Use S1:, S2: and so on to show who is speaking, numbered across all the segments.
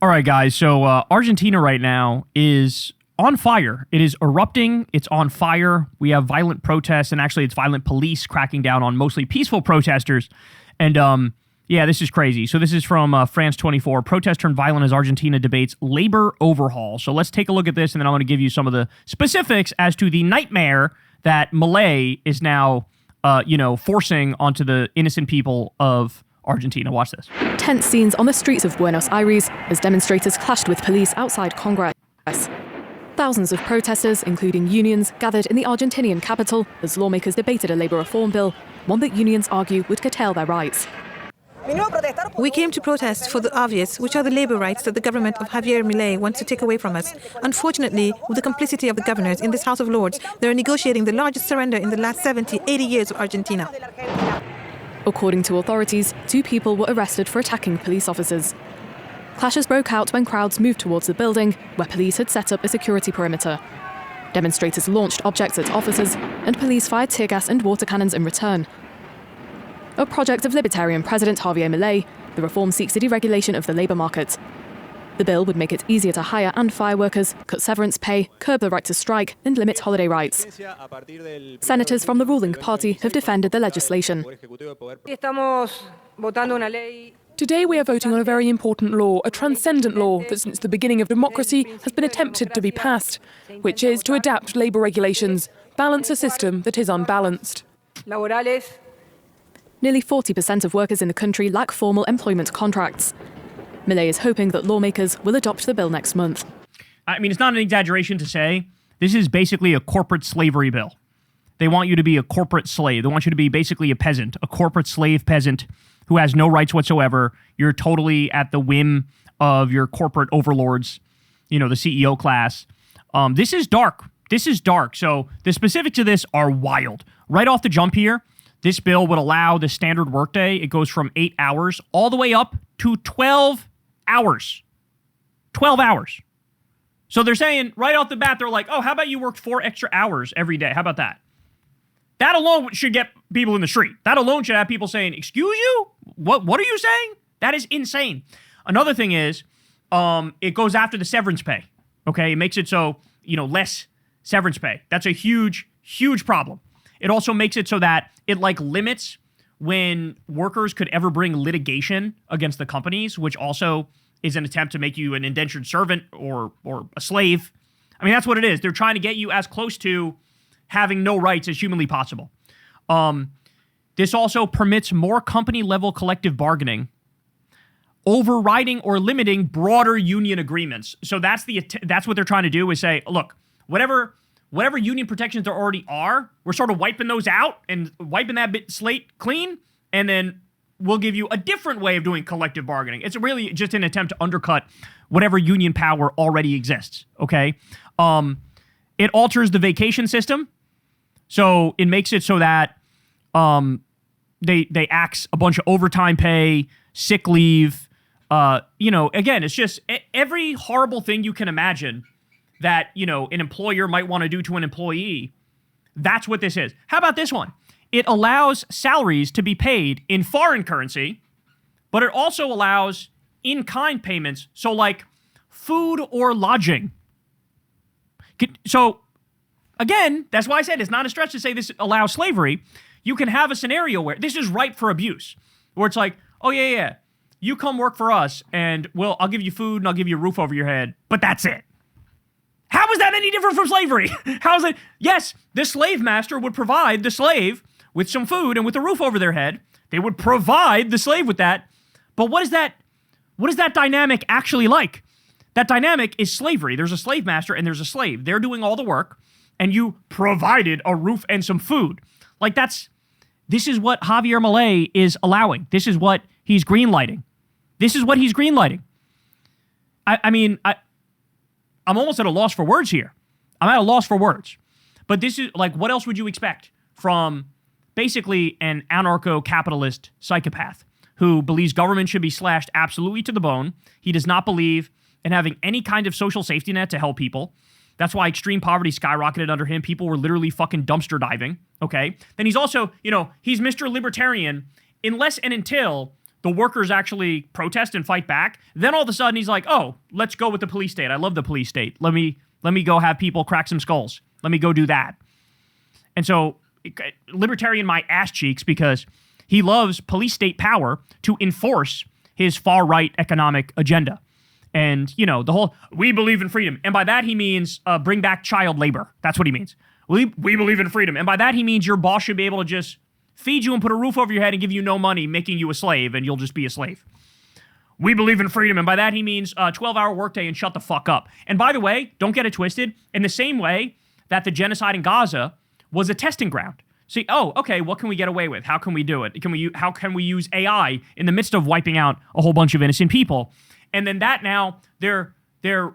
S1: All right, guys. So Argentina right now is on fire. It is erupting. It's on fire. We have violent protests, and actually it's violent police cracking down on mostly peaceful protesters. And yeah, this is crazy. So this is from France 24. Protest turned violent as Argentina debates labor overhaul. So let's take a look at this, and then I'm going to give you some of the specifics as to the nightmare that Milei is now, forcing onto the innocent people of Argentina. Watch this.
S2: Tense scenes on the streets of Buenos Aires as demonstrators clashed with police outside Congress. Thousands of protesters, including unions, gathered in the Argentinian capital as lawmakers debated a labor reform bill, one that unions argue would curtail their rights.
S3: We came to protest for the obvious, which are the labor rights that the government of Javier Milei wants to take away from us. Unfortunately, with the complicity of the governors in this House of Lords, they are negotiating the largest surrender in the last 70, 80 years of Argentina.
S2: According to authorities, 2 people were arrested for attacking police officers. Clashes broke out when crowds moved towards the building, where police had set up a security perimeter. Demonstrators launched objects at officers, and police fired tear gas and water cannons in return. A project of Libertarian President Javier Milei, the reform seeks the deregulation of the labour market. The bill would make it easier to hire and fire workers, cut severance pay, curb the right to strike, and limit holiday rights. Senators from the ruling party have defended the legislation.
S4: Today we are voting on a very important law, a transcendent law that since the beginning of democracy has been attempted to be passed, which is to adapt labour regulations, balance a system that is unbalanced.
S2: Nearly 40% of workers in the country lack formal employment contracts. Milei is hoping that lawmakers will adopt the bill next month.
S1: I mean, it's not an exaggeration to say this is basically a corporate slavery bill. They want you to be a corporate slave. They want you to be basically a peasant, a corporate slave peasant who has no rights whatsoever. You're totally at the whim of your corporate overlords, the CEO class. This is dark. This is dark. So the specifics of this are wild. Right off the jump here, this bill would allow the standard workday. It goes from 8 hours all the way up to 12 hours. 12 hours. So they're saying right off the bat, they're like, oh, how about you work 4 extra hours every day? How about that? That alone should get people in the street. That alone should have people saying, excuse you? What are you saying? That is insane. Another thing is, it goes after the severance pay. Okay, it makes it so, less severance pay. That's a huge, huge problem. It also makes it so that it limits when workers could ever bring litigation against the companies, which also is an attempt to make you an indentured servant or a slave. I mean, that's what it is. They're trying to get you as close to having no rights as humanly possible. This also permits more company-level collective bargaining, overriding or limiting broader union agreements. So that's what they're trying to do, is say, look, whatever union protections there already are, we're sort of wiping those out and wiping that slate clean, and then we'll give you a different way of doing collective bargaining. It's really just an attempt to undercut whatever union power already exists, okay? It alters the vacation system, so it makes it so that they axe a bunch of overtime pay, sick leave, again, it's just every horrible thing you can imagine that, an employer might want to do to an employee. That's what this is. How about this one? It allows salaries to be paid in foreign currency, but it also allows in-kind payments, so like food or lodging. So, again, that's why I said it's not a stretch to say this allows slavery. You can have a scenario where this is ripe for abuse, where it's like, oh, yeah, you come work for us, and I'll give you food and I'll give you a roof over your head, but that's it. How is that any different from slavery? How is it? Yes, the slave master would provide the slave with some food and with a roof over their head. They would provide the slave with that. But what is that dynamic actually like? That dynamic is slavery. There's a slave master and there's a slave. They're doing all the work, and you provided a roof and some food. This is what Javier Milei is allowing. This is what he's greenlighting. I'm almost at a loss for words here. I'm at a loss for words. But this is, what else would you expect from basically an anarcho-capitalist psychopath who believes government should be slashed absolutely to the bone? He does not believe in having any kind of social safety net to help people. That's why extreme poverty skyrocketed under him. People were literally fucking dumpster diving, okay? Then he's also, he's Mr. Libertarian unless and until the workers actually protest and fight back. Then all of a sudden he's like, oh, let's go with the police state. I love the police state. Let me go have people crack some skulls. Let me go do that. And so libertarian my ass cheeks because he loves police state power to enforce his far-right economic agenda. And, you know, the whole, we believe in freedom. And by that he means bring back child labor. That's what he means. We believe in freedom. And by that he means your boss should be able to just feed you and put a roof over your head and give you no money, making you a slave, and you'll just be a slave. We believe in freedom. And by that he means 12-hour workday and shut the fuck up. And by the way, don't get it twisted, in the same way that the genocide in Gaza was a testing ground. See, oh, okay, what can we get away with? How can we do it? How can we use AI in the midst of wiping out a whole bunch of innocent people? And then that now, they're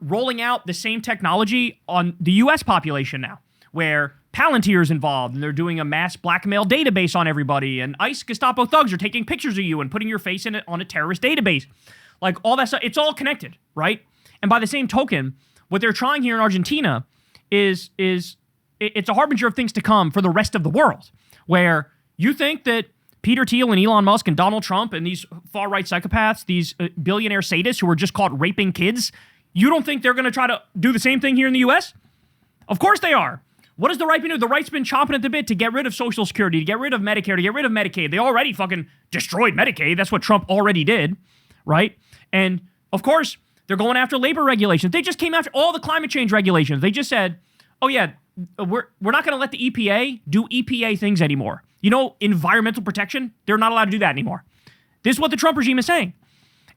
S1: rolling out the same technology on the U.S. population now, where Palantir's involved, and they're doing a mass blackmail database on everybody, and ICE Gestapo thugs are taking pictures of you and putting your face in it on a terrorist database. Like, all that stuff, it's all connected, right? And by the same token, what they're trying here in Argentina is it's a harbinger of things to come for the rest of the world, where you think that Peter Thiel and Elon Musk and Donald Trump and these far-right psychopaths, these billionaire sadists who are just caught raping kids, you don't think they're going to try to do the same thing here in the U.S.? Of course they are. What does the right been doing? The right's been chomping at the bit to get rid of Social Security, to get rid of Medicare, to get rid of Medicaid. They already fucking destroyed Medicaid. That's what Trump already did, right? And, of course, they're going after labor regulations. They just came after all the climate change regulations. They just said, oh, yeah, we're not going to let the EPA do EPA things anymore. You know, environmental protection, they're not allowed to do that anymore. This is what the Trump regime is saying.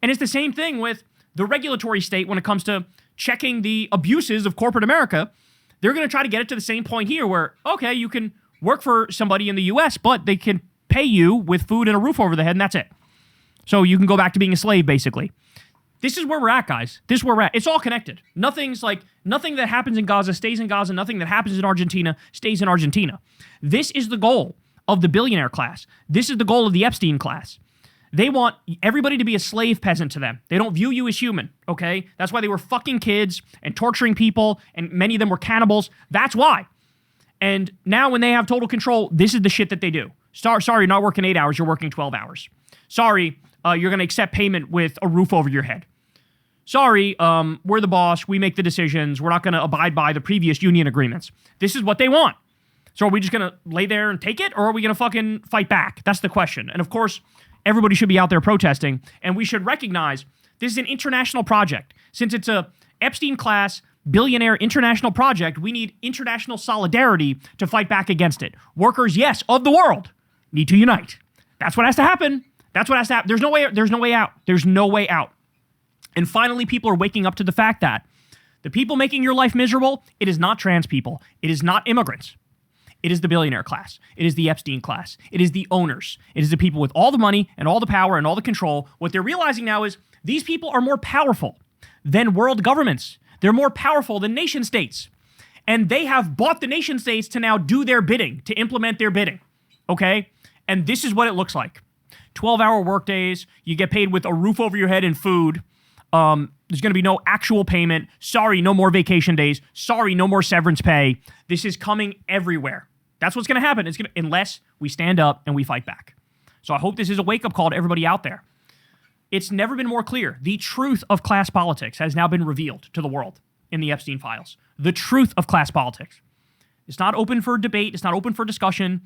S1: And it's the same thing with the regulatory state when it comes to checking the abuses of corporate America. They're going to try to get it to the same point here where, okay, you can work for somebody in the U.S., but they can pay you with food and a roof over the head, and that's it. So you can go back to being a slave, basically. This is where we're at, guys. This is where we're at. It's all connected. Nothing that happens in Gaza stays in Gaza. Nothing that happens in Argentina stays in Argentina. This is the goal of the billionaire class. This is the goal of the Epstein class. They want everybody to be a slave peasant to them. They don't view you as human, okay? That's why they were fucking kids and torturing people, and many of them were cannibals. That's why. And now when they have total control, this is the shit that they do. Sorry, you're not working 8 hours, you're working 12 hours. Sorry, you're going to accept payment with a roof over your head. Sorry, we're the boss, we make the decisions, we're not going to abide by the previous union agreements. This is what they want. So are we just going to lay there and take it, or are we going to fucking fight back? That's the question. And of course, everybody should be out there protesting, and we should recognize this is an international project. Since it's a Epstein-class billionaire international project, we need international solidarity to fight back against it. Workers, yes, of the world, need to unite. That's what has to happen. That's what has to happen. There's no way out. There's no way out. And finally, people are waking up to the fact that the people making your life miserable, it is not trans people. It is not immigrants. It is the billionaire class. It is the Epstein class. It is the owners. It is the people with all the money and all the power and all the control. What they're realizing now is these people are more powerful than world governments. They're more powerful than nation states. And they have bought the nation states to now do their bidding, to implement their bidding. Okay? And this is what it looks like. 12-hour workdays. You get paid with a roof over your head and food. There's going to be no actual payment. Sorry, no more vacation days. Sorry, no more severance pay. This is coming everywhere. That's what's going to happen. Unless we stand up and we fight back. So I hope this is a wake-up call to everybody out there. It's never been more clear. The truth of class politics has now been revealed to the world in the Epstein files. The truth of class politics. It's not open for debate. It's not open for discussion.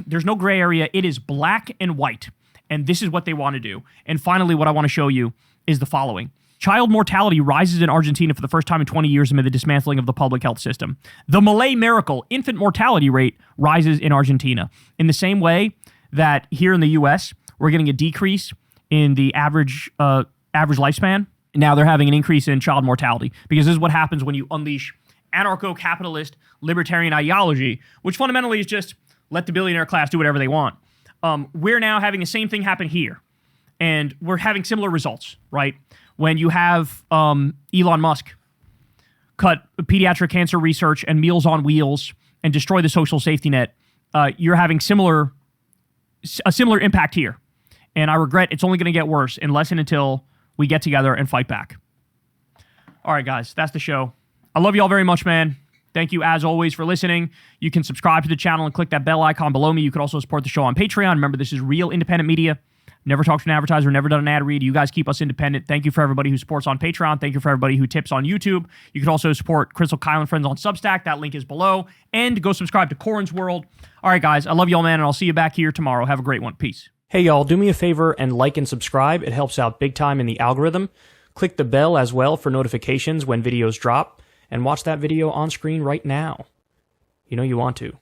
S1: There's no gray area. It is black and white. And this is what they want to do. And finally, what I want to show you is the following. Child mortality rises in Argentina for the first time in 20 years amid the dismantling of the public health system. The Milei miracle, infant mortality rate, rises in Argentina. In the same way that here in the U.S., we're getting a decrease in the average lifespan. Now they're having an increase in child mortality, because this is what happens when you unleash anarcho-capitalist libertarian ideology, which fundamentally is just let the billionaire class do whatever they want. We're now having the same thing happen here, and we're having similar results, right? When you have Elon Musk cut pediatric cancer research and Meals on Wheels and destroy the social safety net, you're having a similar impact here. And I regret it's only going to get worse unless and until we get together and fight back. All right, guys, that's the show. I love you all very much, man. Thank you, as always, for listening. You can subscribe to the channel and click that bell icon below me. You can also support the show on Patreon. Remember, this is real independent media. Never talked to an advertiser, never done an ad read. You guys keep us independent. Thank you for everybody who supports on Patreon. Thank you for everybody who tips on YouTube. You can also support Crystal, Kyle, and Friends on Substack. That link is below. And go subscribe to Corin's World. All right, guys. I love y'all, man, and I'll see you back here tomorrow. Have a great one. Peace. Hey, y'all. Do me a favor and like and subscribe. It helps out big time in the algorithm. Click the bell as well for notifications when videos drop. And watch that video on screen right now. You know you want to.